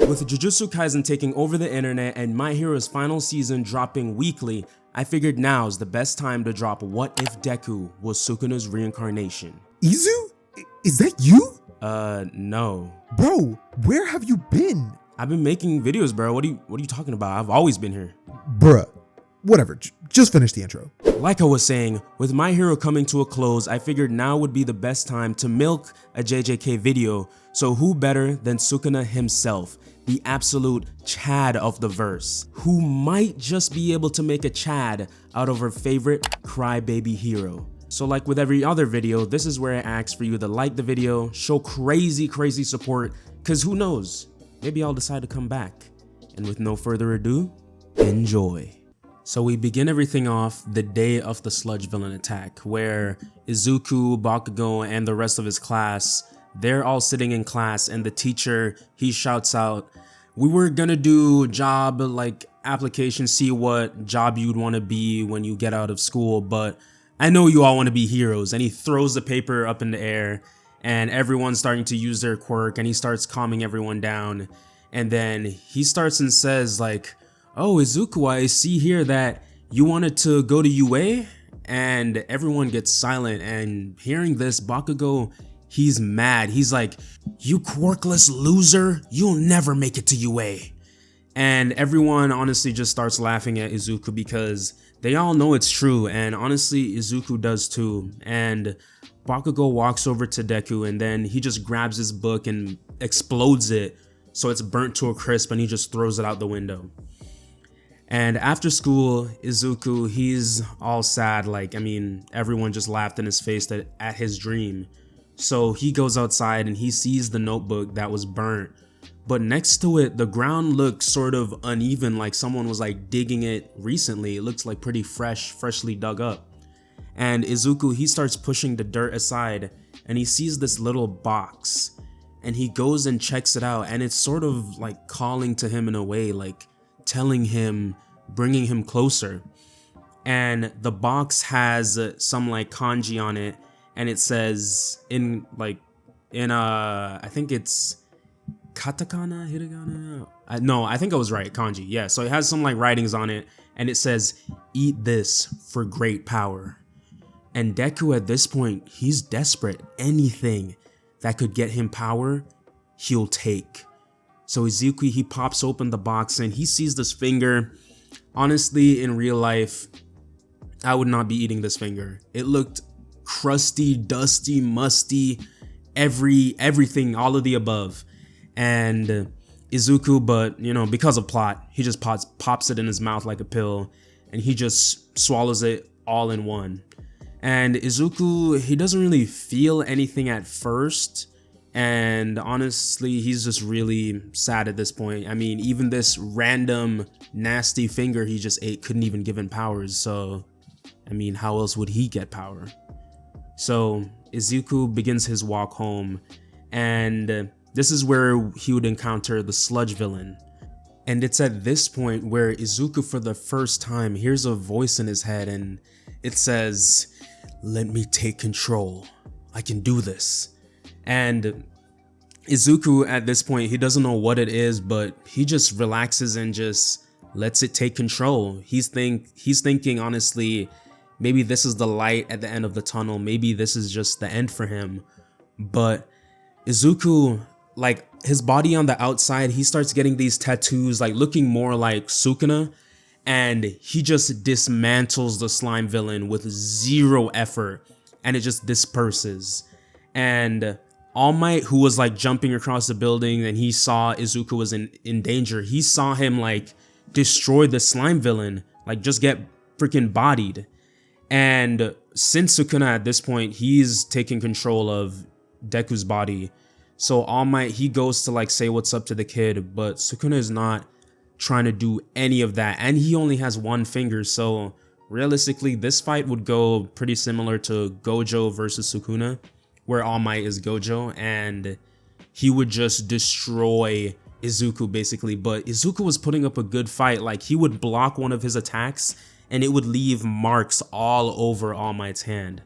With Jujutsu Kaisen taking over the internet and My Hero's final season dropping weekly, I figured now's the best time to drop What If Deku was Sukuna's reincarnation. Izu? Is that you? No. Bro, where have you been? I've been making videos, bro. What are you talking about? I've always been here. Bruh. Whatever, just finish the intro. Like I was saying, with My Hero coming to a close, I figured now would be the best time to milk a JJK video, so who better than Sukuna himself, the absolute Chad of the verse, who might just be able to make a Chad out of her favorite crybaby hero. So like with every other video, this is where I ask for you to like the video, show crazy support, cause who knows, maybe I'll decide to come back. And with no further ado, enjoy. So we begin everything off the day of the Sludge villain attack, where Izuku, Bakugo, and the rest of his class, they're all sitting in class, and the teacher, he shouts out, "We were gonna do job like application, see what job you'd want to be when you get out of school, but I know you all want to be heroes." And he throws the paper up in the air, and everyone's starting to use their quirk, and he starts calming everyone down. And then he starts and says like, "Oh, Izuku, I see here that you wanted to go to UA?" And everyone gets silent, and hearing this, Bakugo, he's mad. He's like, "You quirkless loser, you'll never make it to UA." And everyone honestly just starts laughing at Izuku because they all know it's true, and honestly Izuku does too. And Bakugo walks over to Deku, and then he just grabs his book and explodes it so it's burnt to a crisp, and he just throws it out the window. And after school, Izuku, he's all sad, like, I mean, everyone just laughed in his face at his dream. So he goes outside and he sees the notebook that was burnt, but next to it, the ground looks sort of uneven, like someone was like digging it recently. It looks like pretty freshly dug up. And Izuku, he starts pushing the dirt aside, and he sees this little box, and he goes and checks it out, and it's sort of like calling to him in a way, like telling him, bringing him closer. And the box has some like kanji on it, and it says I think it's katakana, hiragana. No, I think I was right, kanji. Yeah, so it has some like writings on it, and it says, "Eat this for great power." And Deku at this point, he's desperate. Anything that could get him power, he'll take. So Izuku, he pops open the box and he sees this finger. Honestly, in real life, I would not be eating this finger. It looked crusty, dusty, musty, everything, all of the above. And Izuku, but you know, because of plot, he just pops it in his mouth like a pill, and he just swallows it all in one. And Izuku, he doesn't really feel anything at first. And honestly, he's just really sad at this point. I mean, even this random nasty finger he just ate couldn't even give him powers. So, I mean, how else would he get power? So Izuku begins his walk home, and this is where he would encounter the Sludge villain. And it's at this point where Izuku, for the first time, hears a voice in his head, and it says, "Let me take control. I can do this." And Izuku at this point, he doesn't know what it is, but he just relaxes and just lets it take control. He's thinking honestly, maybe this is the light at the end of the tunnel. Maybe this is just the end for him. But Izuku, like his body on the outside, he starts getting these tattoos, like looking more like Sukuna, and he just dismantles the slime villain with zero effort, and it just disperses. And All Might, who was like jumping across the building, and he saw Izuku was in danger, he saw him like destroy the slime villain, like just get freaking bodied. And since Sukuna at this point, he's taking control of Deku's body, so All Might, he goes to like say what's up to the kid, but Sukuna is not trying to do any of that, and he only has one finger. So realistically, this fight would go pretty similar to Gojo versus Sukuna, where All Might is Gojo, and he would just destroy Izuku basically. But Izuku was putting up a good fight. Like, he would block one of his attacks and it would leave marks all over All Might's hand.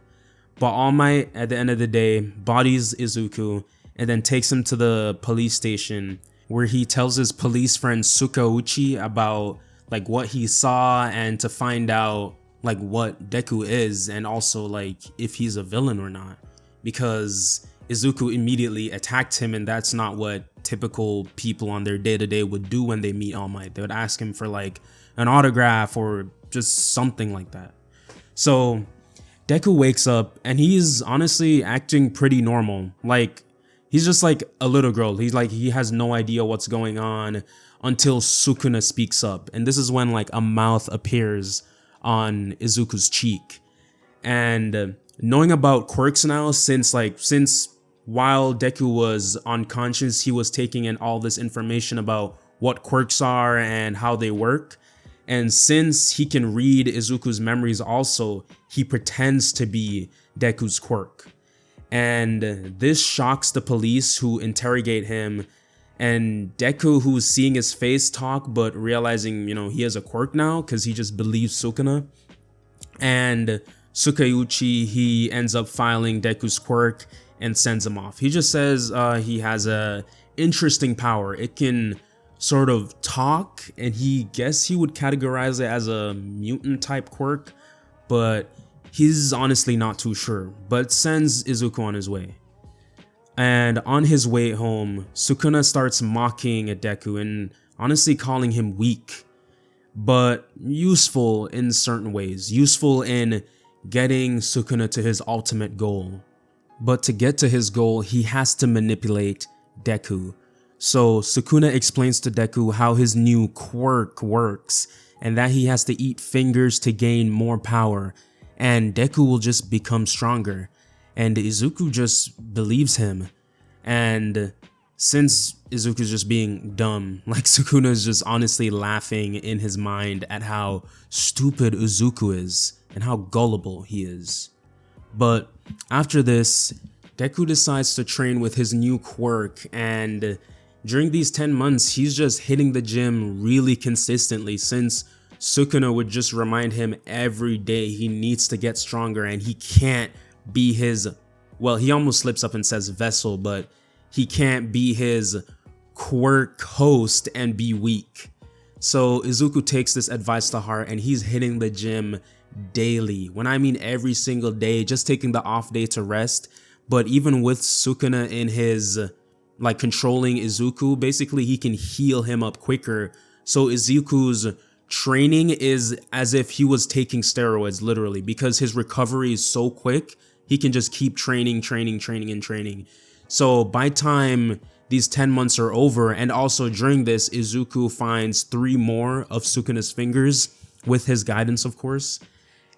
But All Might, at the end of the day, bodies Izuku and then takes him to the police station, where he tells his police friend Sukauchi about like what he saw and to find out like what Deku is and also like if he's a villain or not, because Izuku immediately attacked him, and that's not what typical people on their day-to-day would do when they meet All Might. They would ask him for like an autograph or just something like that. So Deku wakes up and he's honestly acting pretty normal. Like he's just like a little girl. He's like, he has no idea what's going on until Sukuna speaks up. And this is when like a mouth appears on Izuku's cheek. And knowing about quirks now, since while Deku was unconscious, he was taking in all this information about what quirks are and how they work. And since he can read Izuku's memories also, he pretends to be Deku's quirk. And this shocks the police, who interrogate him, and Deku, who's seeing his face talk but realizing, you know, he has a quirk now because he just believes Sukuna. And Sukauchi, he ends up filing Deku's quirk and sends him off. He just says he has a interesting power. It can sort of talk, and he would categorize it as a mutant type quirk, but he's honestly not too sure, but sends Izuku on his way. And on his way home, Sukuna starts mocking Deku and honestly calling him weak, but useful in certain ways, useful in getting Sukuna to his ultimate goal. But to get to his goal, he has to manipulate Deku. So Sukuna explains to Deku how his new quirk works and that he has to eat fingers to gain more power, and Deku will just become stronger. And Izuku just believes him. And since Izuku's just being dumb, like Sukuna is just honestly laughing in his mind at how stupid Izuku is and how gullible he is. But after this, Deku decides to train with his new quirk, and during these 10 months, he's just hitting the gym really consistently, since Sukuna would just remind him every day he needs to get stronger and he can't be his, well, he almost slips up and says vessel, but he can't be his quirk host and be weak. So Izuku takes this advice to heart and he's hitting the gym daily. When I mean every single day, just taking the off day to rest. But even with Sukuna in his like controlling Izuku, basically he can heal him up quicker. So Izuku's training is as if he was taking steroids, literally, because his recovery is so quick. He can just keep training. So by time these 10 months are over, and also during this, Izuku finds 3 more of Sukuna's fingers with his guidance, of course.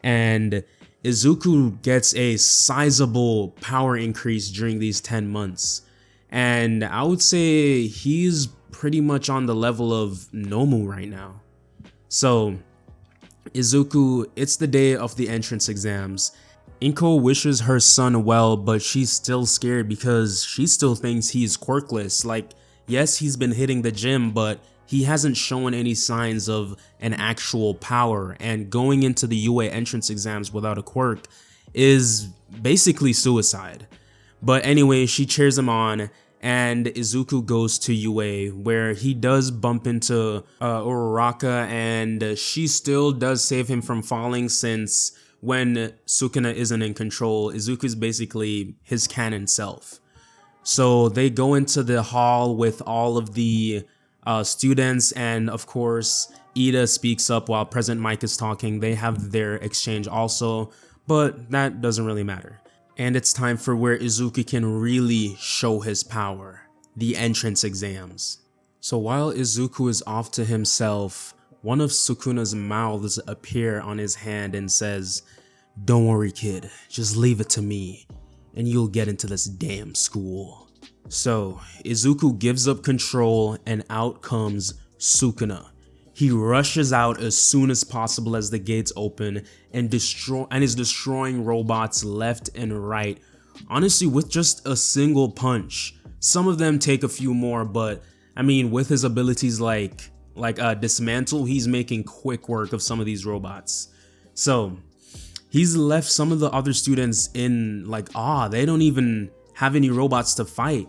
And Izuku gets a sizable power increase during these 10 months. And I would say he's pretty much on the level of Nomu right now. So Izuku, it's the day of the entrance exams. Inko wishes her son well, but she's still scared because she still thinks he's quirkless. Like, yes, he's been hitting the gym, but he hasn't shown any signs of an actual power, and going into the UA entrance exams without a quirk is basically suicide. But anyway, she cheers him on, and Izuku goes to UA, where he does bump into Uraraka, and she still does save him from falling, since when Sukuna isn't in control, Izuku is basically his canon self. So they go into the hall with all of the students, and of course Ida speaks up while President Mike is talking. They have their exchange also, but that doesn't really matter. And it's time for where Izuku can really show his power, the entrance exams. So while Izuku is off to himself, one of Sukuna's mouths appear on his hand and says, "Don't worry, kid, just leave it to me and you'll get into this damn school." So Izuku gives up control and out comes Sukuna. He rushes out as soon as possible as the gates open and is destroying robots left and right, honestly with just a single punch. Some of them take a few more, but I mean, with his abilities like dismantle, he's making quick work of some of these robots. So he's left some of the other students in like awe. They don't even have any robots to fight.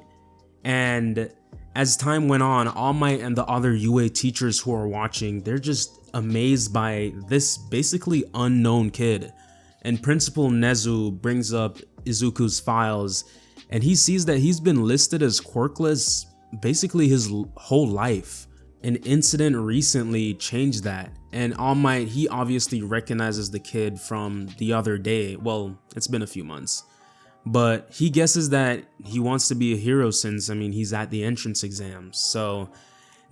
And As time went on, All Might and the other UA teachers who are watching, they're just amazed by this basically unknown kid. And Principal Nezu brings up Izuku's files, and he sees that he's been listed as quirkless basically his whole life. An incident recently changed that, and All Might, he obviously recognizes the kid from the other day. Well, it's been a few months. But he guesses that he wants to be a hero since, he's at the entrance exams. So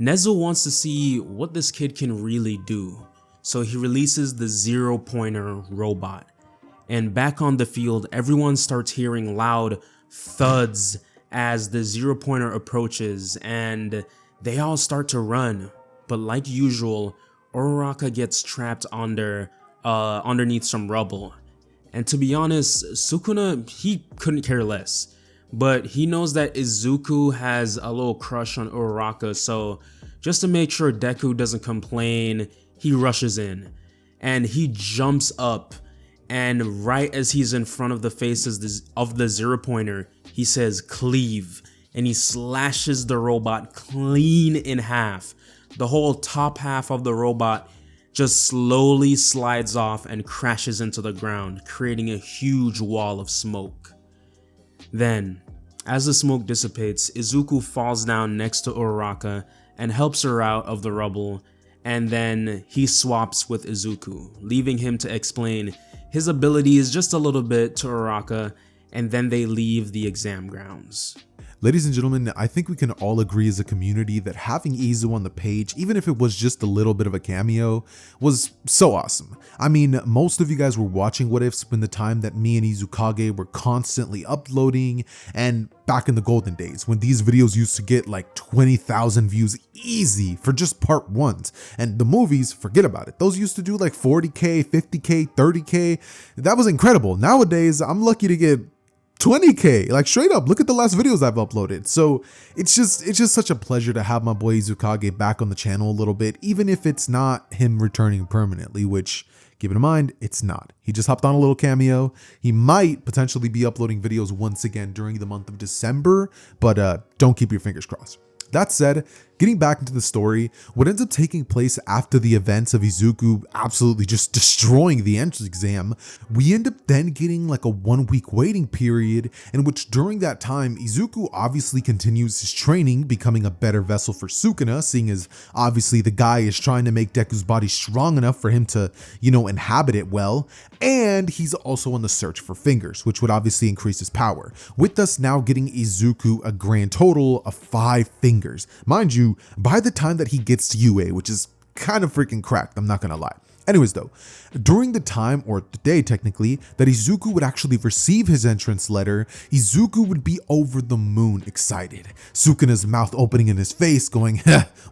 Nezu wants to see what this kid can really do. So he releases the 0-pointer robot. And back on the field, everyone starts hearing loud thuds as the 0-pointer approaches, and they all start to run. But like usual, Uraraka gets trapped underneath some rubble. And to be honest, Sukuna, he couldn't care less. But he knows that Izuku has a little crush on Uraraka, so just to make sure Deku doesn't complain, he rushes in. And he jumps up, and right as he's in front of the faces of the 0-pointer, he says cleave, and he slashes the robot clean in half. The whole top half of the robot just slowly slides off and crashes into the ground, creating a huge wall of smoke. Then, as the smoke dissipates, Izuku falls down next to Uraraka and helps her out of the rubble, and then he swaps with Izuku, leaving him to explain his abilities just a little bit to Uraraka, and then they leave the exam grounds. Ladies and gentlemen, I think we can all agree as a community that having Izu on the page, even if it was just a little bit of a cameo, was so awesome. Most of you guys were watching What Ifs when the time that me and Izukage were constantly uploading, and back in the golden days when these videos used to get like 20,000 views easy for just part ones. And the movies, forget about it. Those used to do like 40K, 50K, 30K. That was incredible. Nowadays, I'm lucky to get 20K, like straight up. Look at the last videos I've uploaded. So it's just such a pleasure to have my boy Izukage back on the channel a little bit, even if it's not him returning permanently, which, keep in mind, it's not. He just hopped on a little cameo. He might potentially be uploading videos once again during the month of December, but don't keep your fingers crossed. That said, getting back into the story, what ends up taking place after the events of Izuku absolutely just destroying the entrance exam, we end up then getting like a 1-week waiting period in which during that time, Izuku obviously continues his training, becoming a better vessel for Sukuna, seeing as obviously the guy is trying to make Deku's body strong enough for him to, inhabit it well, and he's also on the search for fingers, which would obviously increase his power, with us now getting Izuku a grand total of 5 fingers. Mind you, by the time that he gets to UA, which is kind of freaking cracked, I'm not gonna lie. Anyways though, during the time, or the day technically, that Izuku would actually receive his entrance letter, Izuku would be over the moon excited. Sukuna's mouth opening in his face going,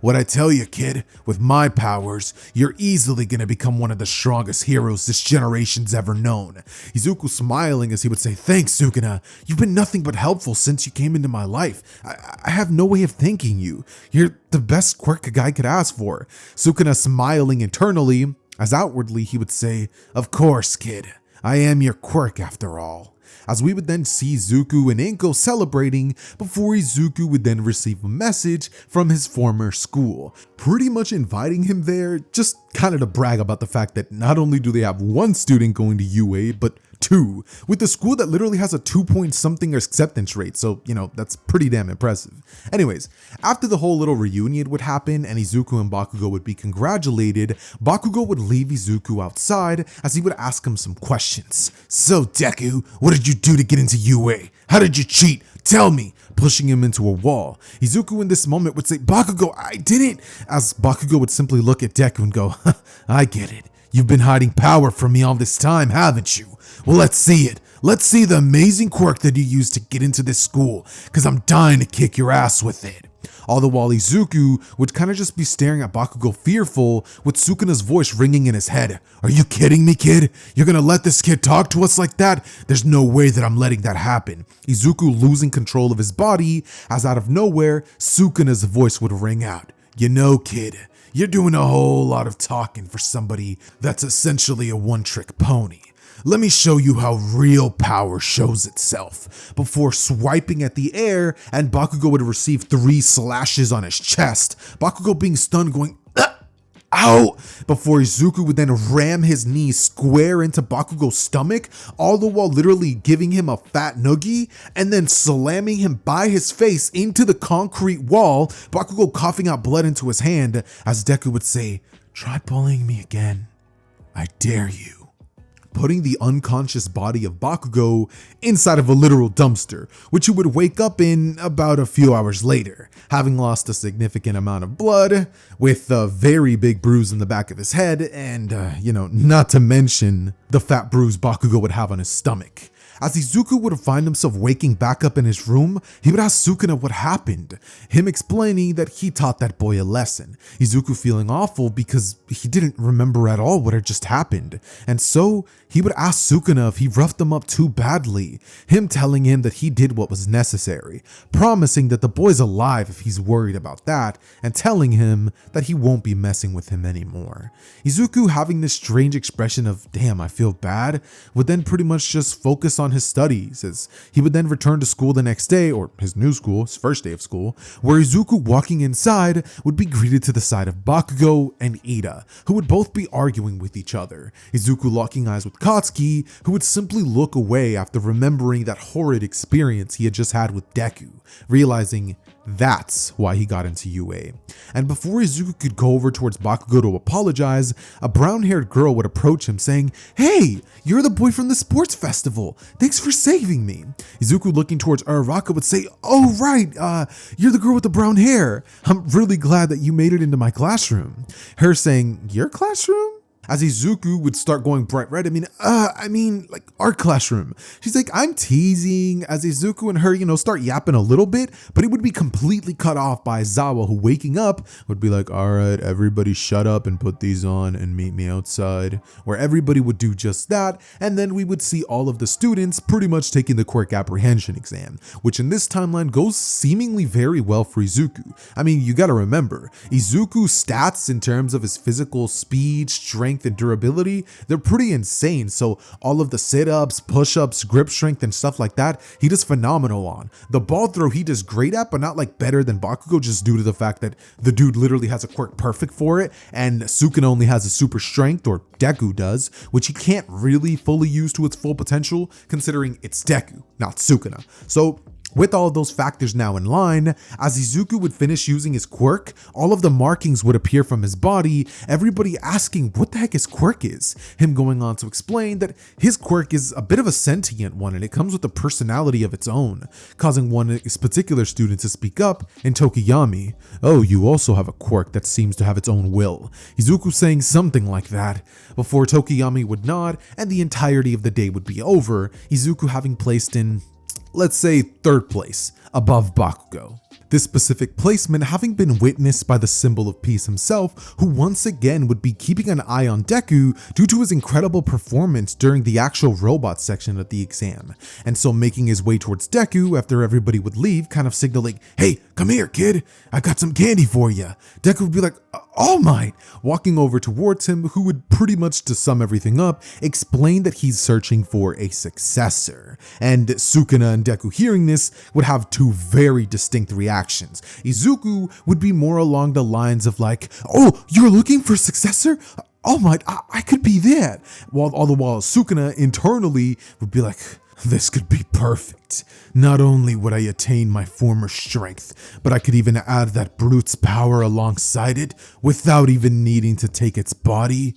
what I tell you kid, with my powers, you're easily gonna become one of the strongest heroes this generation's ever known. Izuku smiling as he would say, thanks Sukuna, you've been nothing but helpful since you came into my life. I have no way of thanking you. You're the best quirk a guy could ask for. Sukuna smiling internally, as outwardly he would say, of course kid, I am your quirk after all. As we would then see Zuko and Inko celebrating before Izuku would then receive a message from his former school, pretty much inviting him there just kind of to brag about the fact that not only do they have 1 student going to UA, but 2, with a school that literally has a 2-point-something acceptance rate, so that's pretty damn impressive. Anyways, after the whole little reunion would happen and Izuku and Bakugo would be congratulated, Bakugo would leave Izuku outside as he would ask him some questions. So Deku, what did you do to get into UA? How did you cheat? Tell me, pushing him into a wall. Izuku in this moment would say, Bakugo, I didn't, as Bakugo would simply look at Deku and go, I get it. You've been hiding power from me all this time, haven't you? Well, let's see it. Let's see the amazing quirk that you used to get into this school, because I'm dying to kick your ass with it. All the while Izuku would kind of just be staring at Bakugo fearful, with Sukuna's voice ringing in his head. Are you kidding me, kid? You're gonna let this kid talk to us like that? There's no way that I'm letting that happen. Izuku losing control of his body, as out of nowhere, Sukuna's voice would ring out. You know, kid, you're doing a whole lot of talking for somebody that's essentially a one-trick pony. let me show you how real power shows itself, before swiping at the air, and Bakugo would receive 3 slashes on his chest, Bakugo being stunned going, ow! Before Izuku would then ram his knee square into Bakugo's stomach, all the while literally giving him a fat noogie, and then slamming him by his face into the concrete wall, Bakugo coughing out blood into his hand, as Deku would say, "Try bullying me again. I dare you." Putting the unconscious body of Bakugo inside of a literal dumpster, which he would wake up in about a few hours later, having lost a significant amount of blood, with a very big bruise in the back of his head, and, not to mention the fat bruise Bakugo would have on his stomach. As Izuku would find himself waking back up in his room, he would ask Sukuna what happened, him explaining that he taught that boy a lesson, Izuku feeling awful because he didn't remember at all what had just happened, and so he would ask Sukuna if he roughed him up too badly, him telling him that he did what was necessary, promising that the boy's alive if he's worried about that, and telling him that he won't be messing with him anymore. Izuku, having this strange expression of, damn, I feel bad, would then pretty much just focus on his studies, as he would then return to school the next day, or his new school, his first day of school, where Izuku, walking inside, would be greeted to the side of Bakugo and Ida, who would both be arguing with each other, Izuku locking eyes with Katsuki, who would simply look away after remembering that horrid experience he had just had with Deku, realizing that's why he got into UA. And before Izuku could go over towards Bakugo to apologize, a brown-haired girl would approach him saying, "Hey, you're the boy from the sports festival. Thanks for saving me." Izuku, looking towards Uraraka, would say, "Oh right, you're the girl with the brown hair. I'm really glad that you made it into my classroom." Her saying, "Your classroom?" As Izuku would start going bright red, like our classroom. She's like, "I'm teasing," as Izuku and her, start yapping a little bit, but it would be completely cut off by Zawa, who, waking up, would be like, "All right, everybody shut up and put these on and meet me outside," where everybody would do just that, and then we would see all of the students pretty much taking the quirk apprehension exam, which in this timeline goes seemingly very well for Izuku. You gotta remember, Izuku's stats in terms of his physical speed, strength, and durability, they're pretty insane, so all of the sit-ups, push-ups, grip strength, and stuff like that, he does phenomenal on. The ball throw he does great at, but not like better than Bakugo, just due to the fact that the dude literally has a quirk perfect for it, and Sukuna only has a super strength, or Deku does, which he can't really fully use to its full potential, considering it's Deku, not Sukuna. So with all of those factors now in line, as Izuku would finish using his quirk, all of the markings would appear from his body, everybody asking what the heck his quirk is. Him going on to explain that his quirk is a bit of a sentient one, and it comes with a personality of its own, causing one particular student to speak up in Tokiyami. "Oh, you also have a quirk that seems to have its own will." Izuku saying something like that, before Tokiyami would nod, and the entirety of the day would be over, Izuku having placed in, let's say, 3rd place, above Bakugo. This specific placement having been witnessed by the symbol of peace himself, who once again would be keeping an eye on Deku due to his incredible performance during the actual robot section of the exam, and so making his way towards Deku after everybody would leave, kind of signaling, "Hey, come here, kid, I got some candy for you." Deku would be like, "All Might," walking over towards him, who would pretty much, to sum everything up, explain that he's searching for a successor. And Sukuna and Deku, hearing this, would have 2 very distinct reactions. Izuku would be more along the lines of like, "Oh, you're looking for a successor? Oh my, I could be that." While all the while Sukuna internally would be like, "This could be perfect. Not only would I attain my former strength, but I could even add that brute's power alongside it without even needing to take its body.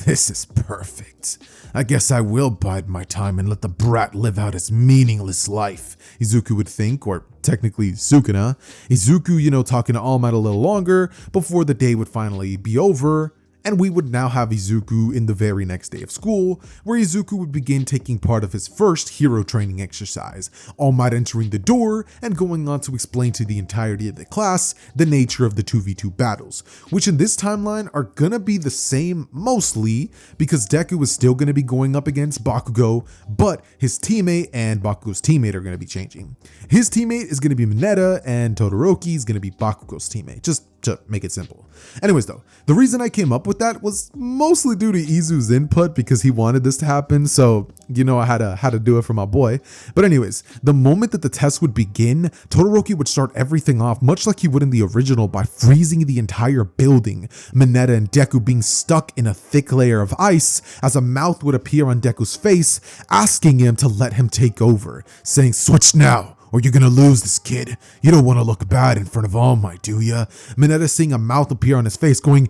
This is perfect. I guess I will bide my time and let the brat live out his meaningless life," Izuku would think, or technically Sukuna. Izuku, talking to All Might a little longer before the day would finally be over, and we would now have Izuku in the very next day of school, where Izuku would begin taking part of his first hero training exercise, All Might entering the door and going on to explain to the entirety of the class the nature of the 2v2 battles, which in this timeline are gonna be the same mostly, because Deku is still gonna be going up against Bakugo, but his teammate and Bakugo's teammate are gonna be changing. His teammate is gonna be Mineta, and Todoroki is gonna be Bakugo's teammate. Just to make it simple. Anyways though, the reason I came up with that was mostly due to Izu's input because he wanted this to happen, so you know I had to do it for my boy. But anyways, the moment that the test would begin, Todoroki would start everything off much like he would in the original by freezing the entire building, Mineta and Deku being stuck in a thick layer of ice as a mouth would appear on Deku's face, asking him to let him take over, saying, "Switch now, or you're gonna lose this, kid. You don't want to look bad in front of All Might, do ya?" Mineta seeing a mouth appear on his face going,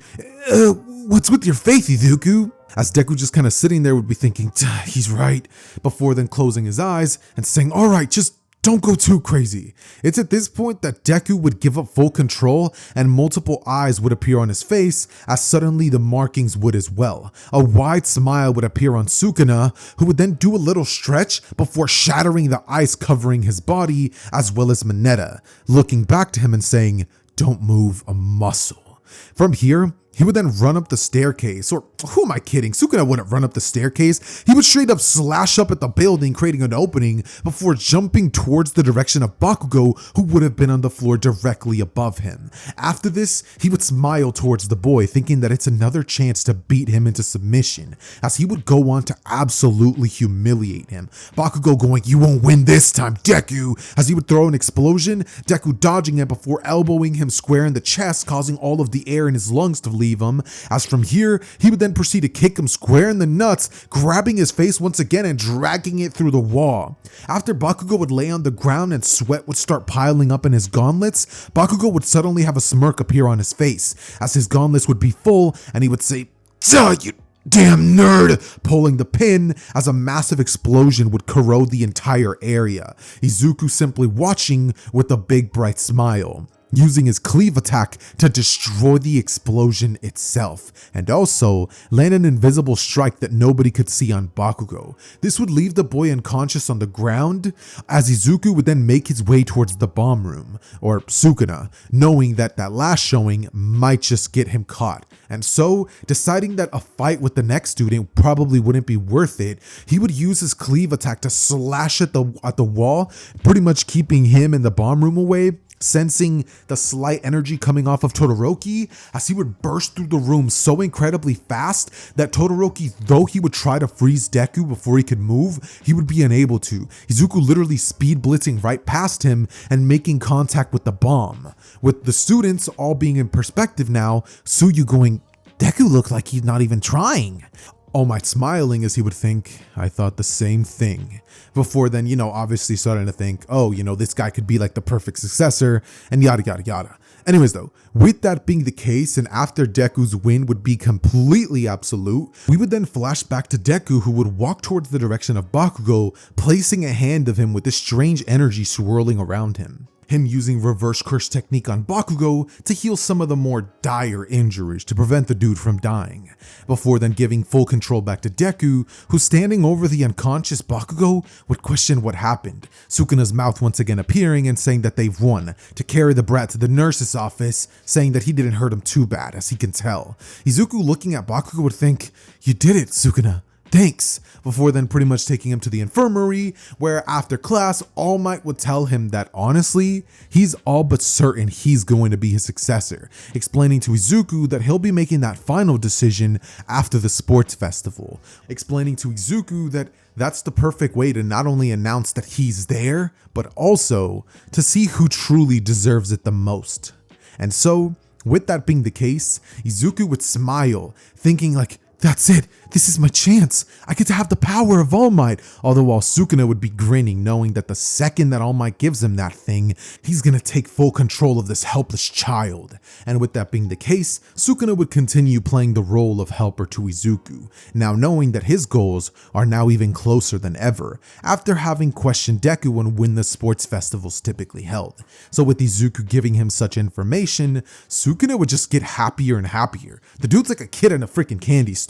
"What's with your face, Izuku?" As Deku just kind of sitting there would be thinking, "He's right," before then closing his eyes and saying, "All right, just don't go too crazy." It's at this point that Deku would give up full control and multiple eyes would appear on his face as suddenly the markings would as well. A wide smile would appear on Sukuna, who would then do a little stretch before shattering the ice covering his body, as well as Mineta, looking back to him and saying, "Don't move a muscle." From here, he would then run up the staircase, or who am I kidding? Sukuna wouldn't run up the staircase. He would straight up slash up at the building, creating an opening before jumping towards the direction of Bakugo, who would have been on the floor directly above him. After this, he would smile towards the boy, thinking that it's another chance to beat him into submission, as he would go on to absolutely humiliate him. Bakugo going, "You won't win this time, Deku," as he would throw an explosion, Deku dodging it before elbowing him square in the chest, causing all of the air in his lungs to leave him. As from here, he would then proceed to kick him square in the nuts, grabbing his face once again and dragging it through the wall. After Bakugo would lay on the ground and sweat would start piling up in his gauntlets, Bakugo would suddenly have a smirk appear on his face, as his gauntlets would be full and he would say, "Duh, you damn nerd," pulling the pin as a massive explosion would corrode the entire area. Izuku simply watching with a big bright smile, using his cleave attack to destroy the explosion itself, and also land an invisible strike that nobody could see on Bakugo. This would leave the boy unconscious on the ground, as Izuku would then make his way towards the bomb room, or Sukuna, knowing that last showing might just get him caught. And so, deciding that a fight with the next student probably wouldn't be worth it, he would use his cleave attack to slash at the wall, pretty much keeping him in the bomb room away, sensing the slight energy coming off of Todoroki, as he would burst through the room so incredibly fast that Todoroki, though he would try to freeze Deku before he could move, he would be unable to. Izuku literally speed blitzing right past him and making contact with the bomb. With the students all being in perspective now, Tsuyu going, "Deku looked like he's not even trying." All Might smiling as he would think, "I thought the same thing." Before then, obviously starting to think, oh, this guy could be like the perfect successor, and yada yada yada. Anyways though, with that being the case, and after Deku's win would be completely absolute, we would then flash back to Deku, who would walk towards the direction of Bakugo, placing a hand of him with this strange energy swirling around him. Him using reverse curse technique on Bakugo to heal some of the more dire injuries to prevent the dude from dying, before then giving full control back to Deku, who standing over the unconscious Bakugo would question what happened, Sukuna's mouth once again appearing and saying that they've won, to carry the brat to the nurse's office, saying that he didn't hurt him too bad, as he can tell. Izuku looking at Bakugo would think, "You did it, Sukuna. Thanks," before then pretty much taking him to the infirmary, where after class, All Might would tell him that honestly, he's all but certain he's going to be his successor, explaining to Izuku that he'll be making that final decision after the sports festival, explaining to Izuku that that's the perfect way to not only announce that he's there, but also to see who truly deserves it the most. And so, with that being the case, Izuku would smile, thinking like, "That's it, this is my chance. I get to have the power of All Might," although while Sukuna would be grinning, knowing that the second that All Might gives him that thing, he's gonna take full control of this helpless child. And with that being the case, Sukuna would continue playing the role of helper to Izuku, now knowing that his goals are now even closer than ever, after having questioned Deku on when the sports festivals typically held. So with Izuku giving him such information, Sukuna would just get happier and happier. The dude's like a kid in a freaking candy store.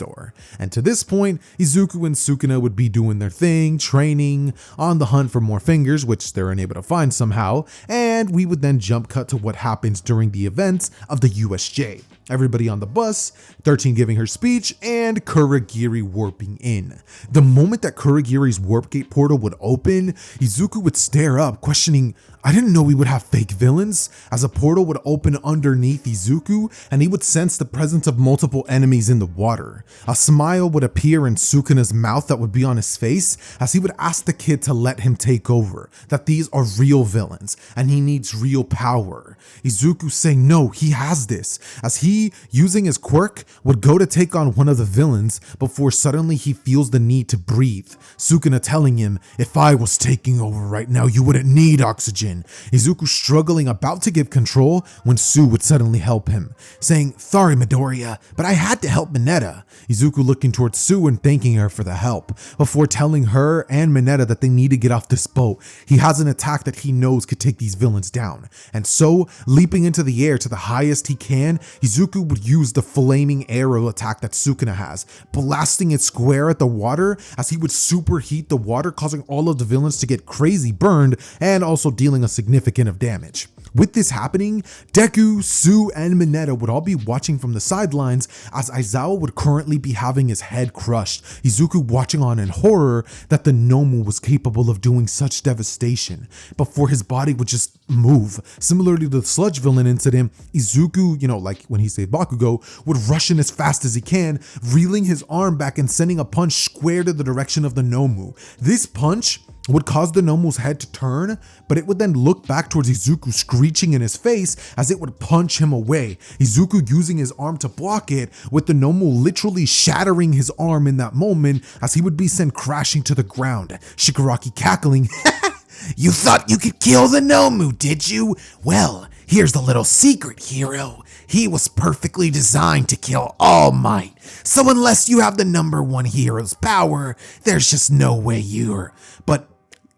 And to this point, Izuku and Sukuna would be doing their thing, training, on the hunt for more fingers, which they're unable to find somehow, and and we would then jump cut to what happens during the events of the USJ. Everybody on the bus, 13 giving her speech, and Kurogiri warping in. The moment that Kurogiri's warp gate portal would open, Izuku would stare up, questioning, I didn't know we would have fake villains, as a portal would open underneath Izuku, and he would sense the presence of multiple enemies in the water. A smile would appear in Sukuna's mouth that would be on his face, as he would ask the kid to let him take over, that these are real villains, and he needs real power. Izuku saying no, he has this, as he, using his quirk, would go to take on one of the villains before suddenly he feels the need to breathe. Sukuna telling him, if I was taking over right now, you wouldn't need oxygen. Izuku struggling about to give control when Su would suddenly help him, saying, sorry Midoriya, but I had to help Mineta. Izuku looking towards Su and thanking her for the help, before telling her and Mineta that they need to get off this boat. He has an attack that he knows could take these villains down, and so, leaping into the air to the highest he can, Izuku would use the flaming arrow attack that Sukuna has, blasting it square at the water as he would superheat the water, causing all of the villains to get crazy burned and also dealing a significant of damage. With this happening, Deku, Su, and Mineta would all be watching from the sidelines as Aizawa would currently be having his head crushed, Izuku watching on in horror that the Nomu was capable of doing such devastation before his body would just move. Similarly to the Sludge villain incident, Izuku, like when he saved Bakugo, would rush in as fast as he can, reeling his arm back and sending a punch square to the direction of the Nomu. This punch would cause the Nomu's head to turn, but it would then look back towards Izuku, screeching in his face as it would punch him away. Izuku using his arm to block it, with the Nomu literally shattering his arm in that moment as he would be sent crashing to the ground. Shigaraki cackling, you thought you could kill the Nomu, did you? Well, here's the little secret, hero. He was perfectly designed to kill All Might. So unless you have the #1 hero's power, there's just no way you're... But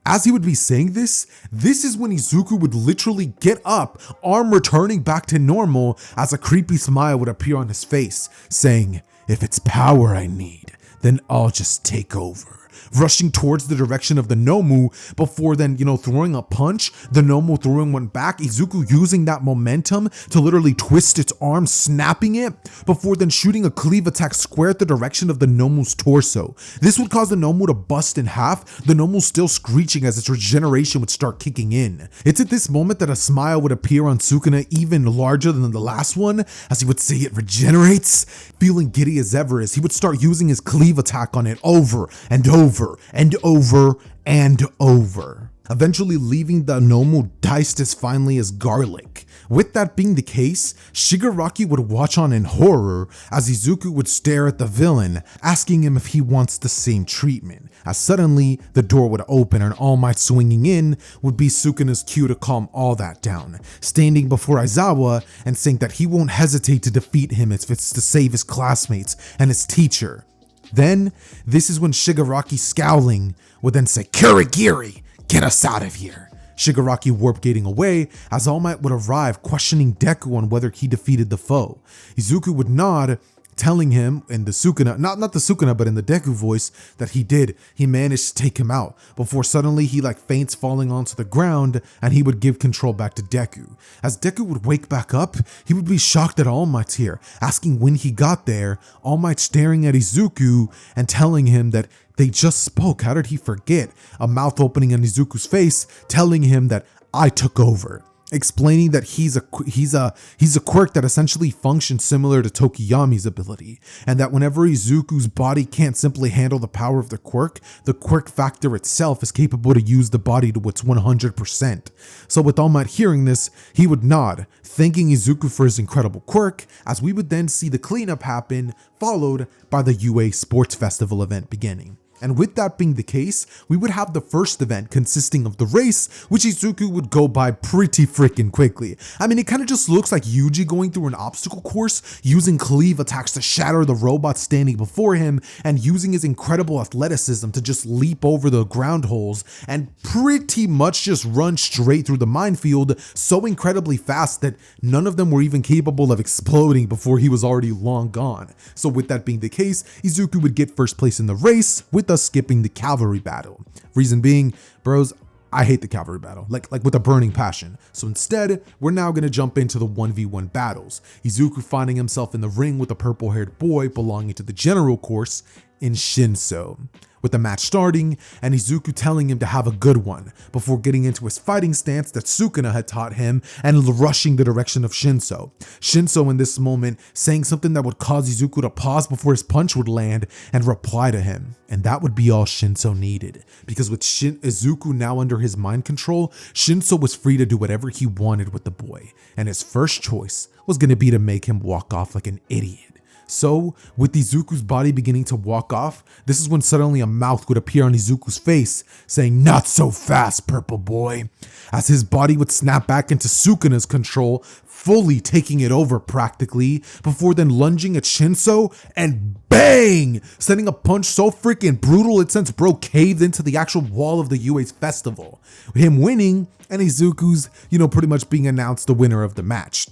as he would be saying this is when Izuku would literally get up, arm returning back to normal, as a creepy smile would appear on his face, saying, if it's power I need, then I'll just take over. Rushing towards the direction of the Nomu before then, throwing a punch, the Nomu throwing one back, Izuku using that momentum to literally twist its arm, snapping it, before then shooting a cleave attack square at the direction of the Nomu's torso. This would cause the Nomu to bust in half, the Nomu still screeching as its regeneration would start kicking in. It's at this moment that a smile would appear on Sukuna even larger than the last one, as he would say it regenerates. Feeling giddy as ever as he would start using his cleave attack on it over and over and over and over, eventually leaving the Nomu diced as finely as garlic. With that being the case, Shigaraki would watch on in horror as Izuku would stare at the villain, asking him if he wants the same treatment, as suddenly the door would open and All Might swinging in would be Sukuna's cue to calm all that down, standing before Aizawa and saying that he won't hesitate to defeat him if it's to save his classmates and his teacher. Then, this is when Shigaraki, scowling, would then say, Kurogiri, get us out of here. Shigaraki warp gating away as All Might would arrive, questioning Deku on whether he defeated the foe. Izuku would nod, telling him in the Sukuna, not the Sukuna, but in the Deku voice, that he did. He managed to take him out before suddenly he faints, falling onto the ground, and he would give control back to Deku. As Deku would wake back up, he would be shocked that All Might's here, asking when he got there, All Might staring at Izuku and telling him that they just spoke. How did he forget? A mouth opening on Izuku's face, telling him that I took over. Explaining that he's a quirk that essentially functions similar to Tokiyami's ability, and that whenever Izuku's body can't simply handle the power of the quirk factor itself is capable to use the body to its 100%. So with All Might hearing this, he would nod, thanking Izuku for his incredible quirk, as we would then see the cleanup happen, followed by the UA Sports Festival event beginning. And with that being the case, we would have the first event consisting of the race, which Izuku would go by pretty freaking quickly. I mean, it kind of just looks like Yuji going through an obstacle course, using cleave attacks to shatter the robots standing before him, and using his incredible athleticism to just leap over the ground holes, and pretty much just run straight through the minefield so incredibly fast that none of them were even capable of exploding before he was already long gone. So with that being the case, Izuku would get first place in the race, with us skipping the cavalry battle. Reason being, bros, I hate the cavalry battle, like with a burning passion. So instead, we're now gonna jump into the 1v1 battles. Izuku finding himself in the ring with a purple-haired boy belonging to the general course in Shinso. With the match starting, and Izuku telling him to have a good one, before getting into his fighting stance that Sukuna had taught him and rushing the direction of Shinso. Shinso in this moment saying something that would cause Izuku to pause before his punch would land and reply to him. And that would be all Shinso needed, because with Izuku now under his mind control, Shinso was free to do whatever he wanted with the boy, and his first choice was going to be to make him walk off like an idiot. So, with Izuku's body beginning to walk off, this is when suddenly a mouth would appear on Izuku's face, saying, "Not so fast, purple boy," as his body would snap back into Sukuna's control, fully taking it over practically, before then lunging at Shinso and bang! Sending a punch so freaking brutal it sends bro caved into the actual wall of the UA's festival. Him winning, and Izuku's, pretty much being announced the winner of the match.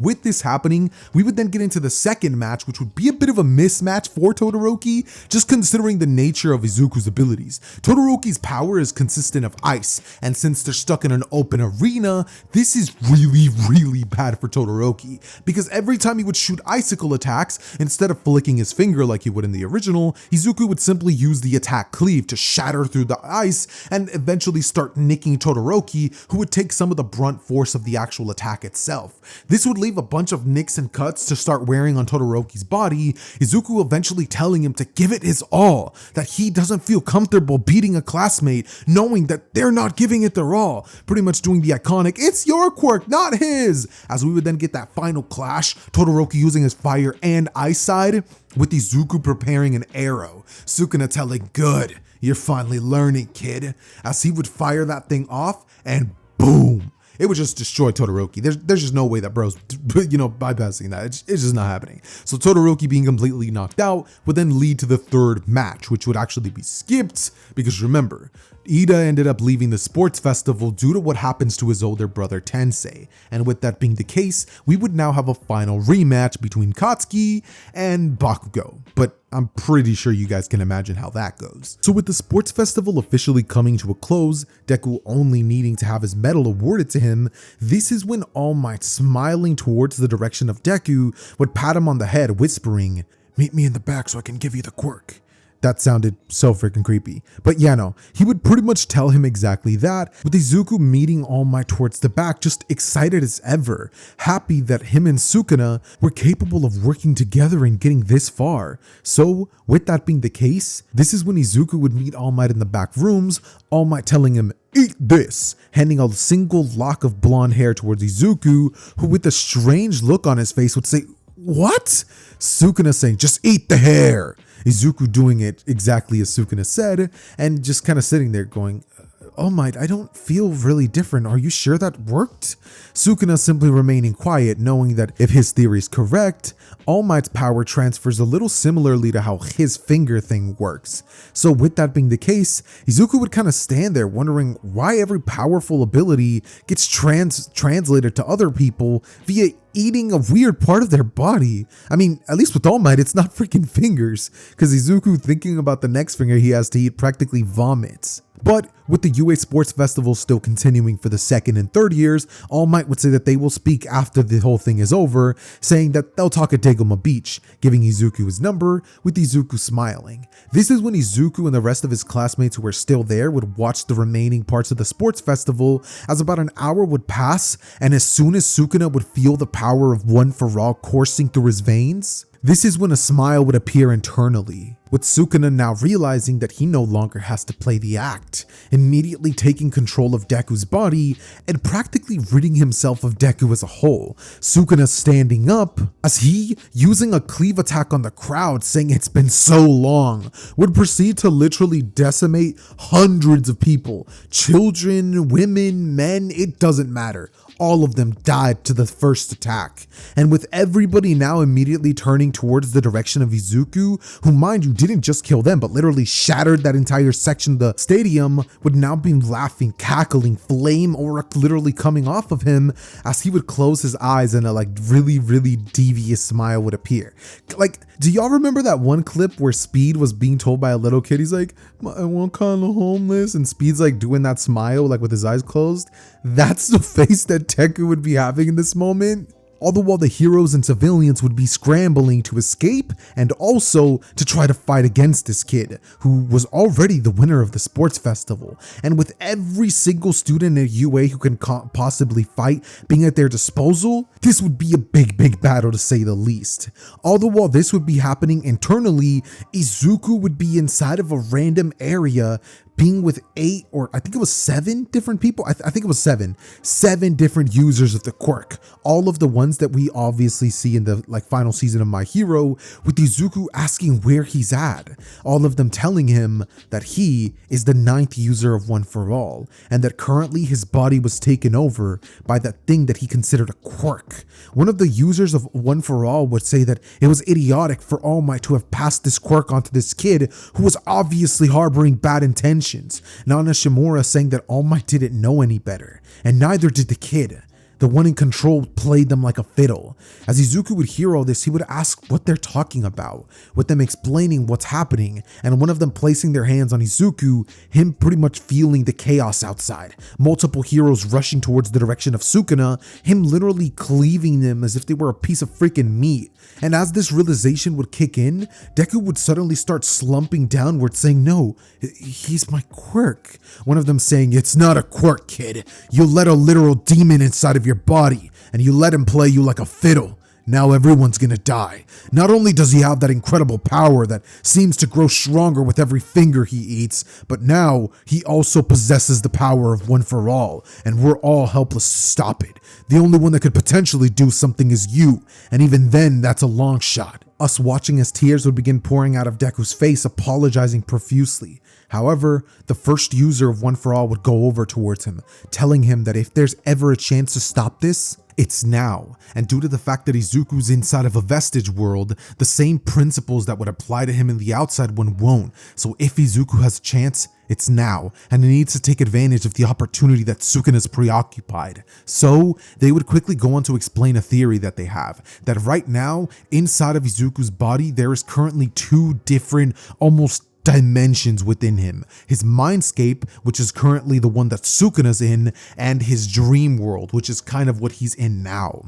With this happening, we would then get into the second match, which would be a bit of a mismatch for Todoroki, just considering the nature of Izuku's abilities. Todoroki's power is consistent of ice, and since they're stuck in an open arena, this is really bad for Todoroki, because every time he would shoot icicle attacks, instead of flicking his finger like he would in the original, Izuku would simply use the attack cleave to shatter through the ice and eventually start nicking Todoroki, who would take some of the brunt force of the actual attack itself. This would leave a bunch of nicks and cuts to start wearing on Todoroki's body, Izuku eventually telling him to give it his all, that he doesn't feel comfortable beating a classmate knowing that they're not giving it their all, pretty much doing the iconic "it's your quirk, not his," as we would then get that final clash, Todoroki using his fire and ice side, with Izuku preparing an arrow, Sukuna telling, "Good, you're finally learning, kid," as he would fire that thing off and boom. It would just destroy Todoroki. There's just no way that bro's, bypassing that. It's just not happening. So Todoroki being completely knocked out would then lead to the third match, which would actually be skipped because remember, Ida ended up leaving the sports festival due to what happens to his older brother Tensei. And with that being the case, we would now have a final rematch between Katsuki and Bakugo. But I'm pretty sure you guys can imagine how that goes. So with the sports festival officially coming to a close, Deku only needing to have his medal awarded to him, this is when All Might, smiling towards the direction of Deku, would pat him on the head, whispering, "Meet me in the back so I can give you the quirk." That sounded so freaking creepy. But yeah, no, he would pretty much tell him exactly that, with Izuku meeting All Might towards the back, just excited as ever, happy that him and Sukuna were capable of working together and getting this far. So, with that being the case, this is when Izuku would meet All Might in the back rooms, All Might telling him, "Eat this," handing a single lock of blonde hair towards Izuku, who with a strange look on his face would say, "What?" Sukuna saying, "Just eat the hair." Izuku doing it exactly as Sukuna said, and just kind of sitting there going, "All Might, I don't feel really different. Are you sure that worked?" Sukuna simply remaining quiet, knowing that if his theory is correct, All Might's power transfers a little similarly to how his finger thing works. So with that being the case, Izuku would kind of stand there wondering why every powerful ability gets translated to other people via eating a weird part of their body. I mean, at least with All Might, it's not freaking fingers, because Izuku thinking about the next finger he has to eat practically vomits. But with the UA Sports Festival still continuing for the second and third years, All Might would say that they will speak after the whole thing is over, saying that they'll talk at Dagoma Beach, giving Izuku his number, with Izuku smiling. This is when Izuku and the rest of his classmates who were still there would watch the remaining parts of the sports festival, as about an hour would pass, and as soon as Sukuna would feel the power of One for All coursing through his veins, this is when a smile would appear internally, with Sukuna now realizing that he no longer has to play the act, immediately taking control of Deku's body and practically ridding himself of Deku as a whole. Sukuna standing up as he, using a cleave attack on the crowd saying it's been so long, would proceed to literally decimate hundreds of people, children, women, men, it doesn't matter. all of them died to the first attack. And with everybody now immediately turning towards the direction of Izuku, who mind you didn't just kill them but literally shattered that entire section of the stadium, would now be laughing, cackling, flame aura literally coming off of him as he would close his eyes and a like really devious smile would appear. Like, do y'all remember that one clip where Speed was being told by a little kid, he's like, I want kind of homeless, and Speed's like doing that smile like with his eyes closed? That's the face that Deku would be having in this moment. All the while the heroes and civilians would be scrambling to escape and also to try to fight against this kid who was already the winner of the sports festival. And with every single student at UA who can possibly fight being at their disposal, this would be a big battle to say the least. All the while this would be happening internally, Izuku would be inside of a random area being with 8 or I think it was 7 different people. I think it was 7 different users of the quirk. All of the ones that we obviously see in the like final season of My Hero, with Izuku asking where he's at. All of them telling him that he is the 9th user of One For All, and that currently his body was taken over by that thing that he considered a quirk. One of the users of One For All would say that it was idiotic for All Might to have passed this quirk onto this kid who was obviously harboring bad intentions. Nana Shimura saying that All Might didn't know any better, and neither did the kid. The one in control played them like a fiddle. As Izuku would hear all this, he would ask what they're talking about, with them explaining what's happening, and one of them placing their hands on Izuku, him pretty much feeling the chaos outside. Multiple heroes rushing towards the direction of Sukuna, him literally cleaving them as if they were a piece of freaking meat. And as this realization would kick in, Deku would suddenly start slumping downward, saying, no, he's my quirk. One of them saying, it's not a quirk, kid. You let a literal demon inside of your body, and you let him play you like a fiddle. Now everyone's gonna die. Not only does he have that incredible power that seems to grow stronger with every finger he eats, but now he also possesses the power of One For All, and we're all helpless to stop it. The only one that could potentially do something is you, and even then, that's a long shot. Us watching as tears would begin pouring out of Deku's face, apologizing profusely. However, the first user of One For All would go over towards him, telling him that if there's ever a chance to stop this, it's now. And due to the fact that Izuku's inside of a vestige world, the same principles that would apply to him in the outside one won't. So if Izuku has a chance, it's now, and he needs to take advantage of the opportunity that Sukuna's preoccupied. So they would quickly go on to explain a theory that they have, that right now, inside of Izuku's body, there is currently 2 different, almost dimensions within him. His mindscape, which is currently the one that Sukuna's in, and his dream world, which is kind of what he's in now.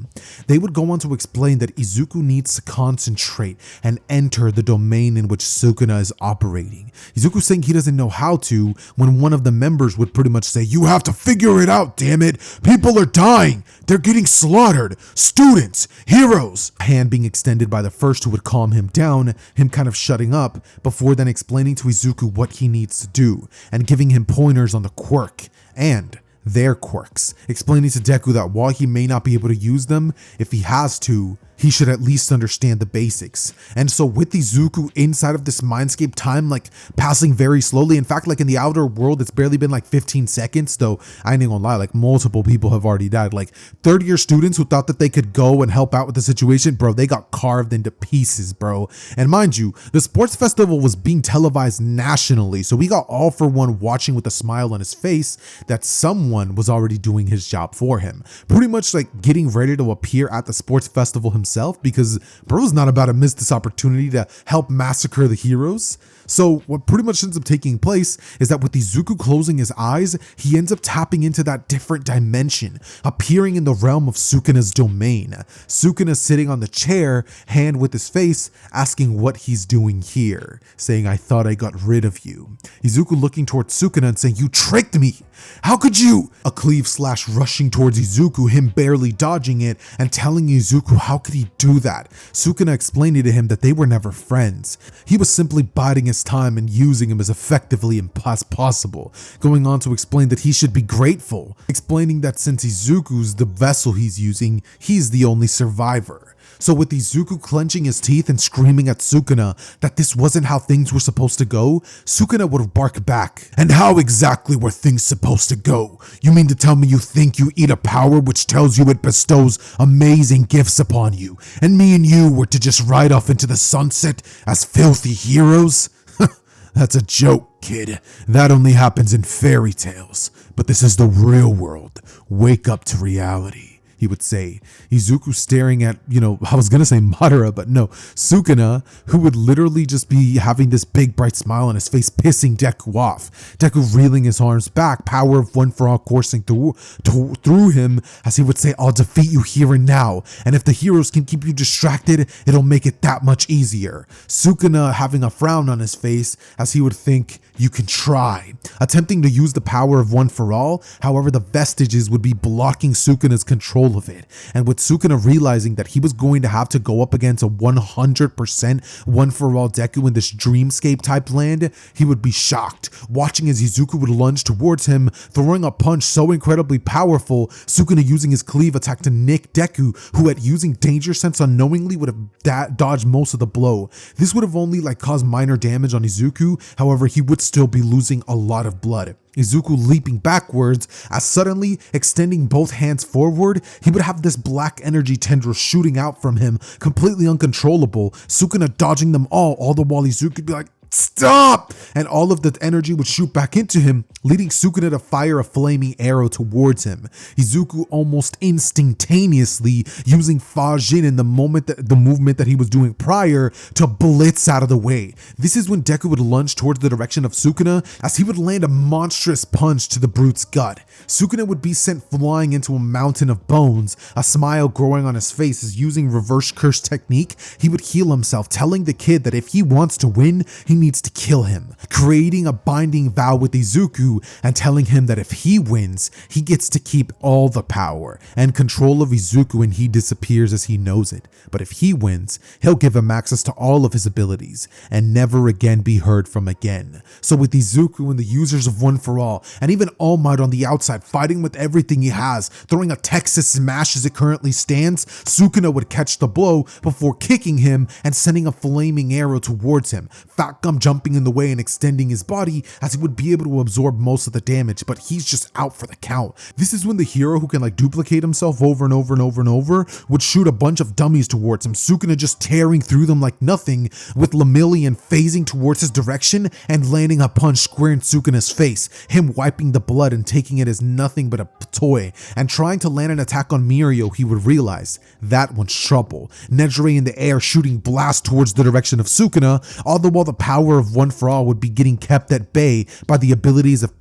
They would go on to explain that Izuku needs to concentrate and enter the domain in which Sukuna is operating. Izuku saying he doesn't know how to, when one of the members would pretty much say, you have to figure it out, damn it. People are dying. They're getting slaughtered. Students, heroes. A hand being extended by the first who would calm him down, him kind of shutting up, before then explaining to Izuku what he needs to do and giving him pointers on the quirk and their quirks, explaining to Deku that while he may not be able to use them, if he has to, he should at least understand the basics. And so with Izuku inside of this mindscape time, like passing very slowly, in fact, like in the outer world, it's barely been like 15 seconds, though I ain't gonna lie, like multiple people have already died. Like third-year students who thought that they could go and help out with the situation, bro, they got carved into pieces, bro. And mind you, the sports festival was being televised nationally, so we got All For One watching with a smile on his face that someone was already doing his job for him. Pretty much like getting ready to appear at the sports festival himself, because bro's not about to miss this opportunity to help massacre the heroes. So what pretty much ends up taking place is that with Izuku closing his eyes, he ends up tapping into that different dimension, appearing in the realm of Sukuna's domain. Sukuna sitting on the chair, hand with his face, asking what he's doing here, saying, I thought I got rid of you. Izuku looking towards Sukuna and saying, you tricked me. How could you? A cleave slash rushing towards Izuku, him barely dodging it and telling Izuku how could he do that. Sukuna explaining to him that they were never friends. He was simply biding his time and using him as effectively as possible, going on to explain that he should be grateful, explaining that since Izuku's the vessel he's using, he's the only survivor. So with Izuku clenching his teeth and screaming at Sukuna that this wasn't how things were supposed to go, Sukuna would bark back. And how exactly were things supposed to go? You mean to tell me you think you eat a power which tells you it bestows amazing gifts upon you, and me and you were to just ride off into the sunset as filthy heroes? That's a joke, kid. That only happens in fairy tales. But this is the real world. Wake up to reality, he would say. Izuku staring at, I was gonna say Madara, but no, Sukuna, who would literally just be having this big bright smile on his face, pissing Deku off. Deku reeling his arms back, power of one for all coursing through him, as he would say, I'll defeat you here and now, and if the heroes can keep you distracted, it'll make it that much easier. Sukuna having a frown on his face, as he would think, you can try. Attempting to use the power of one for all, however the vestiges would be blocking Sukuna's control of it, and with Sukuna realizing that he was going to have to go up against a 100% one for all Deku in this dreamscape type land, he would be shocked, watching as Izuku would lunge towards him, throwing a punch so incredibly powerful, Sukuna using his cleave attack to nick Deku, who at using danger sense unknowingly would have dodged most of the blow. This would have only caused minor damage on Izuku, however he would still be losing a lot of blood. Izuku leaping backwards, as suddenly extending both hands forward, he would have this black energy tendril shooting out from him, completely uncontrollable, Sukuna dodging them all the while Izuku would be like, stop! And all of the energy would shoot back into him, leading Sukuna to fire a flaming arrow towards him. Izuku almost instantaneously using Fajin in the movement that he was doing prior to blitz out of the way. This is when Deku would lunge towards the direction of Sukuna, as he would land a monstrous punch to the brute's gut. Sukuna would be sent flying into a mountain of bones, a smile growing on his face as using reverse curse technique, he would heal himself, telling the kid that if he wants to win, he needs to kill him, creating a binding vow with Izuku and telling him that if he wins, he gets to keep all the power and control of Izuku and he disappears as he knows it. But if he wins, he'll give him access to all of his abilities and never again be heard from again. So with Izuku and the users of One For All, and even All Might on the outside fighting with everything he has, throwing a Texas smash as it currently stands, Sukuna would catch the blow before kicking him and sending a flaming arrow towards him. Fat Gum jumping in the way and extending his body as he would be able to absorb most of the damage, but he's just out for the count. This is when the hero who can duplicate himself over and over and over and over would shoot a bunch of dummies towards him, Sukuna just tearing through them like nothing, with Lemillion phasing towards his direction and landing a punch square in Sukuna's face, him wiping the blood and taking it as nothing but a toy, and trying to land an attack on Mirio, he would realize that one's trouble. Nejire in the air shooting blast towards the direction of Sukuna, all the while the power of One For All would be getting kept at bay by the abilities of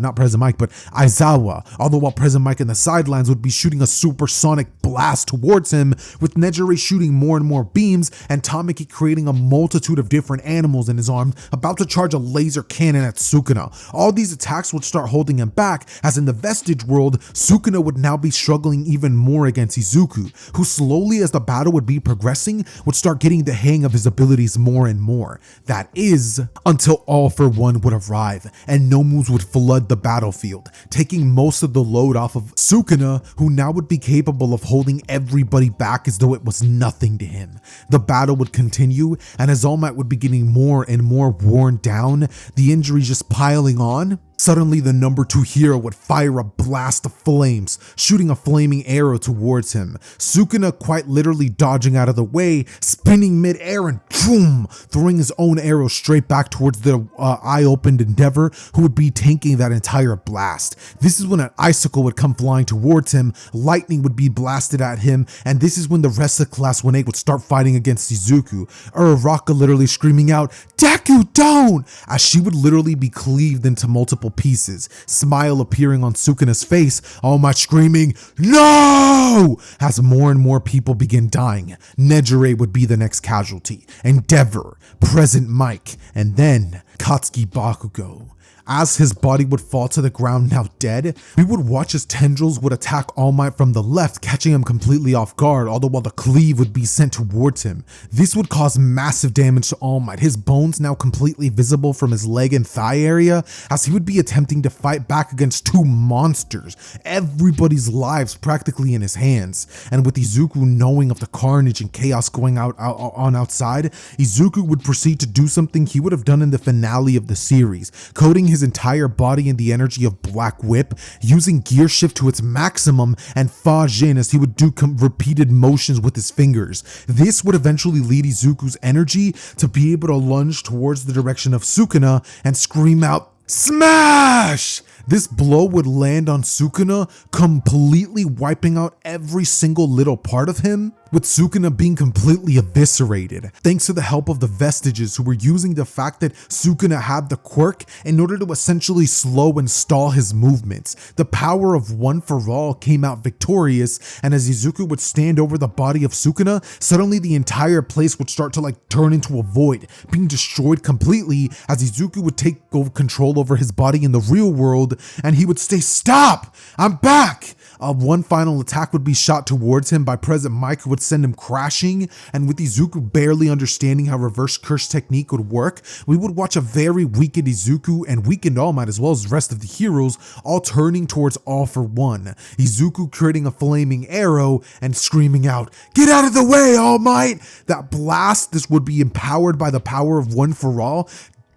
not Present Mike, but Aizawa, all the while Present Mike in the sidelines would be shooting a supersonic blast towards him, with Nejire shooting more and more beams, and Tamaki creating a multitude of different animals in his arms, about to charge a laser cannon at Sukuna. All these attacks would start holding him back, as in the Vestige world, Sukuna would now be struggling even more against Izuku, who slowly as the battle would be progressing, would start getting the hang of his abilities more and more. That is, until All For One would arrive, and Nomus would flood the battlefield, taking most of the load off of Sukuna, who now would be capable of holding everybody back as though it was nothing to him. The battle would continue, and as All Might would be getting more and more worn down, the injuries just piling on, suddenly the number 2 hero would fire a blast of flames, shooting a flaming arrow towards him. Sukuna quite literally dodging out of the way, spinning mid-air and boom, throwing his own arrow straight back towards the eye-opened Endeavor, who would be tanking that entire blast. This is when an icicle would come flying towards him, lightning would be blasted at him, and this is when the rest of Class 1A would start fighting against Izuku. Uraraka literally screaming out, "Deku, don't!" as she would literally be cleaved into multiple pieces, smile appearing on Sukuna's face, All Might screaming, "No!" as more and more people begin dying. Nejire would be the next casualty, Endeavor, Present Mike, and then Katsuki Bakugo. As his body would fall to the ground now dead, we would watch as tendrils would attack All Might from the left, catching him completely off guard, all the while the cleave would be sent towards him. This would cause massive damage to All Might, his bones now completely visible from his leg and thigh area, as he would be attempting to fight back against two monsters, everybody's lives practically in his hands. And with Izuku knowing of the carnage and chaos going on outside, Izuku would proceed to do something he would have done in the finale of the series, coating his entire body in the energy of Black Whip, using gear shift to its maximum and Fajin as he would do repeated motions with his fingers. This would eventually lead Izuku's energy to be able to lunge towards the direction of Sukuna and scream out, "Smash!" This blow would land on Sukuna, completely wiping out every single little part of him, with Sukuna being completely eviscerated, thanks to the help of the Vestiges, who were using the fact that Sukuna had the quirk in order to essentially slow and stall his movements. The power of One for All came out victorious, and as Izuku would stand over the body of Sukuna, suddenly the entire place would start to turn into a void, being destroyed completely, as Izuku would take control over his body in the real world, and he would say, "Stop! I'm back!" One final attack would be shot towards him by Present Mike, who would send him crashing, and with Izuku barely understanding how reverse curse technique would work, we would watch a very weakened Izuku and weakened All Might, as well as the rest of the heroes, all turning towards All for One. Izuku creating a flaming arrow and screaming out, "Get out of the way, All Might!" That blast, this would be empowered by the power of One for All,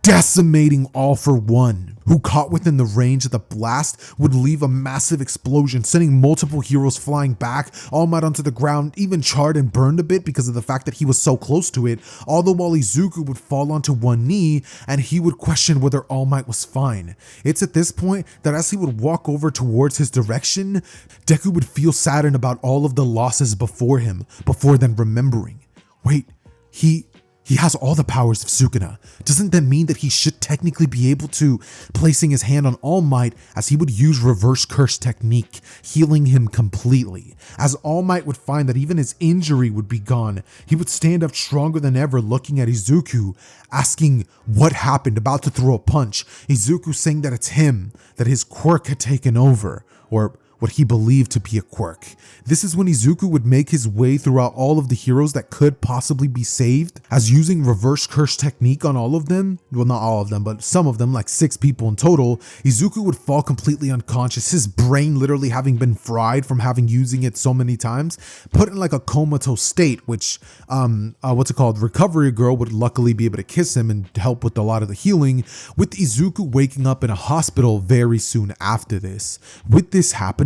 decimating All for One, who caught within the range of the blast would leave a massive explosion, sending multiple heroes flying back, All Might onto the ground, even charred and burned a bit because of the fact that he was so close to it, all the while Izuku would fall onto one knee and he would question whether All Might was fine. It's at this point that as he would walk over towards his direction, Deku would feel saddened about all of the losses before him, before then remembering, wait, he has all the powers of Sukuna. Doesn't that mean that he should technically be able to, placing his hand on All Might, as he would use reverse curse technique, healing him completely. As All Might would find that even his injury would be gone, he would stand up stronger than ever, looking at Izuku, asking what happened, about to throw a punch. Izuku saying that it's him, that his quirk had taken over, or what he believed to be a quirk. This is when Izuku would make his way throughout all of the heroes that could possibly be saved, as using reverse curse technique on all of them, well, not all of them, but some of them, like 6 people in total, Izuku would fall completely unconscious, his brain literally having been fried from having using it so many times, put in like a comatose state, which, Recovery Girl would luckily be able to kiss him and help with a lot of the healing, with Izuku waking up in a hospital very soon after this. With this happening,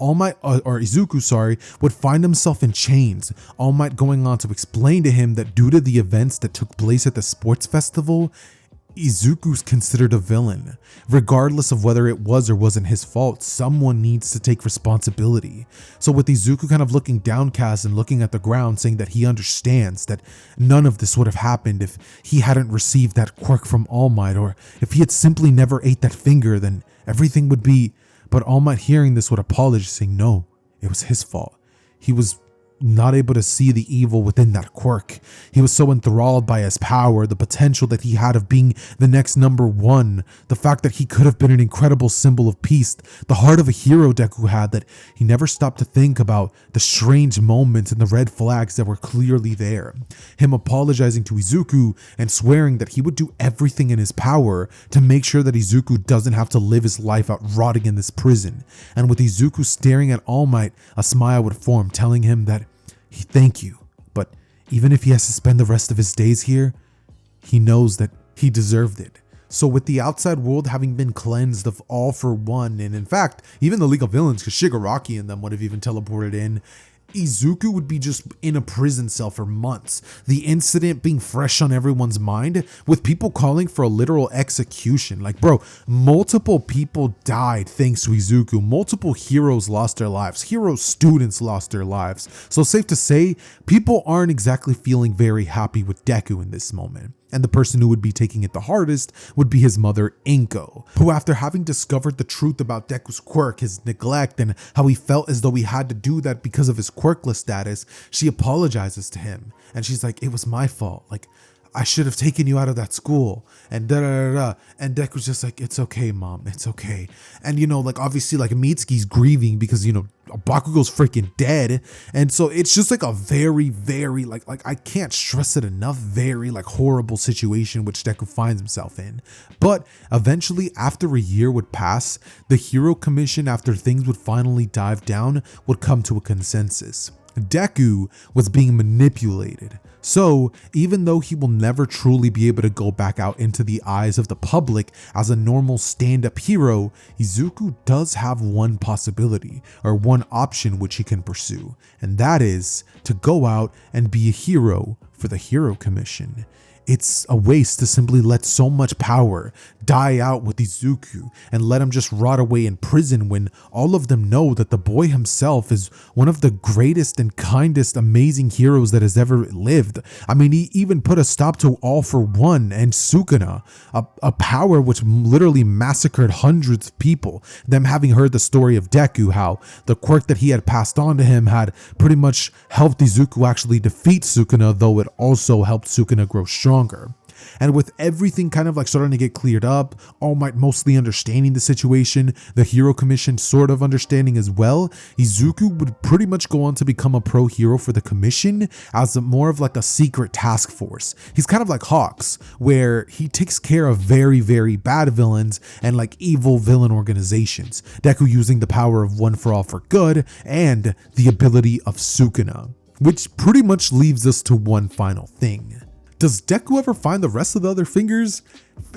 Izuku would find himself in chains, All Might going on to explain to him that due to the events that took place at the sports festival, Izuku's considered a villain. Regardless of whether it was or wasn't his fault, someone needs to take responsibility. So with Izuku kind of looking downcast and looking at the ground, saying that he understands that none of this would have happened if he hadn't received that quirk from All Might, or if he had simply never ate that finger, then everything would be. But All Might hearing this would apologize, saying no, it was his fault. He was not able to see the evil within that quirk. He was so enthralled by his power, the potential that he had of being the next number one, the fact that he could have been an incredible symbol of peace, the heart of a hero Deku had, that he never stopped to think about the strange moments and the red flags that were clearly there. Him apologizing to Izuku and swearing that he would do everything in his power to make sure that Izuku doesn't have to live his life out rotting in this prison. And with Izuku staring at All Might, a smile would form, telling him that he thank you, but even if he has to spend the rest of his days here, he knows that he deserved it. So with the outside world having been cleansed of All for One, and in fact, even the League of Villains, because Shigaraki and them would have even teleported in, Izuku would be just in a prison cell for months, the incident being fresh on everyone's mind, with people calling for a literal execution. Like, bro, multiple people died thanks to Izuku, multiple heroes lost their lives, hero students lost their lives, so safe to say, people aren't exactly feeling very happy with Deku in this moment. And the person who would be taking it the hardest would be his mother, Inko, who, after having discovered the truth about Deku's quirk, his neglect, and how he felt as though he had to do that because of his quirkless status, she apologizes to him. And she's like, it was my fault. Like, I should have taken you out of that school, and da-da-da-da. And Deku's just like, it's okay, Mom, it's okay. And, you know, like, obviously, like, Mitsuki's grieving because, you know, Bakugo's freaking dead. And so it's just like a very, very, like I can't stress it enough, very, like, horrible situation which Deku finds himself in. But eventually, after a year would pass, the Hero Commission, after things would finally dive down, would come to a consensus. Deku was being manipulated. So, even though he will never truly be able to go back out into the eyes of the public as a normal stand-up hero, Izuku does have one possibility, or one option which he can pursue, and that is to go out and be a hero for the Hero Commission. It's a waste to simply let so much power die out with Izuku and let him just rot away in prison when all of them know that the boy himself is one of the greatest and kindest, amazing heroes that has ever lived. I mean, he even put a stop to All for One and Sukuna, a power which literally massacred hundreds of people. Them having heard the story of Deku, how the quirk that he had passed on to him had pretty much helped Izuku actually defeat Sukuna, though it also helped Sukuna grow stronger. And with everything kind of like starting to get cleared up, All Might mostly understanding the situation, the Hero Commission sort of understanding as well, Izuku would pretty much go on to become a pro hero for the Commission as more of like a secret task force. He's kind of like Hawks, where he takes care of very, very bad villains and like evil villain organizations. Deku using the power of One for All for Good and the ability of Sukuna. Which pretty much leaves us to one final thing. Does Deku ever find the rest of the other fingers?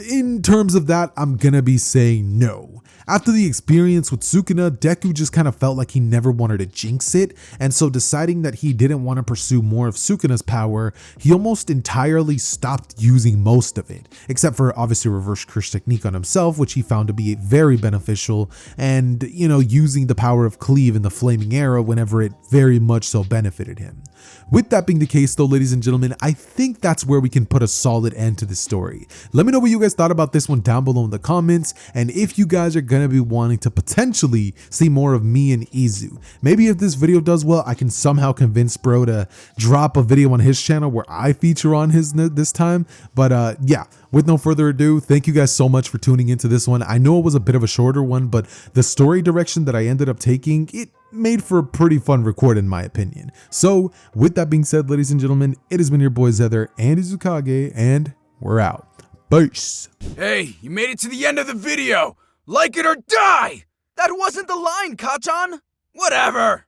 In terms of that, I'm gonna be saying no. After the experience with Sukuna, Deku just kind of felt like he never wanted to jinx it, and so deciding that he didn't want to pursue more of Sukuna's power, he almost entirely stopped using most of it, except for obviously reverse curse technique on himself, which he found to be very beneficial, and, you know, using the power of Cleave in the Flaming Arrow whenever it very much so benefited him. With that being the case though, ladies and gentlemen, I think that's where we can put a solid end to this story. Let me know what you guys thought about this one down below in the comments, and if you guys are gonna be wanting to potentially see more of me and Izu. Maybe if this video does well, I can somehow convince bro to drop a video on his channel where I feature on his this time. But yeah, with no further ado, thank you guys so much for tuning into this one. I know it was a bit of a shorter one, but the story direction that I ended up taking, it made for a pretty fun record in my opinion. So with that being said, ladies and gentlemen, it has been your boy Zether and Izukage, and we're out. Peace. Hey, you made it to the end of the video! Like it or die! That wasn't the line, Kachan! Whatever!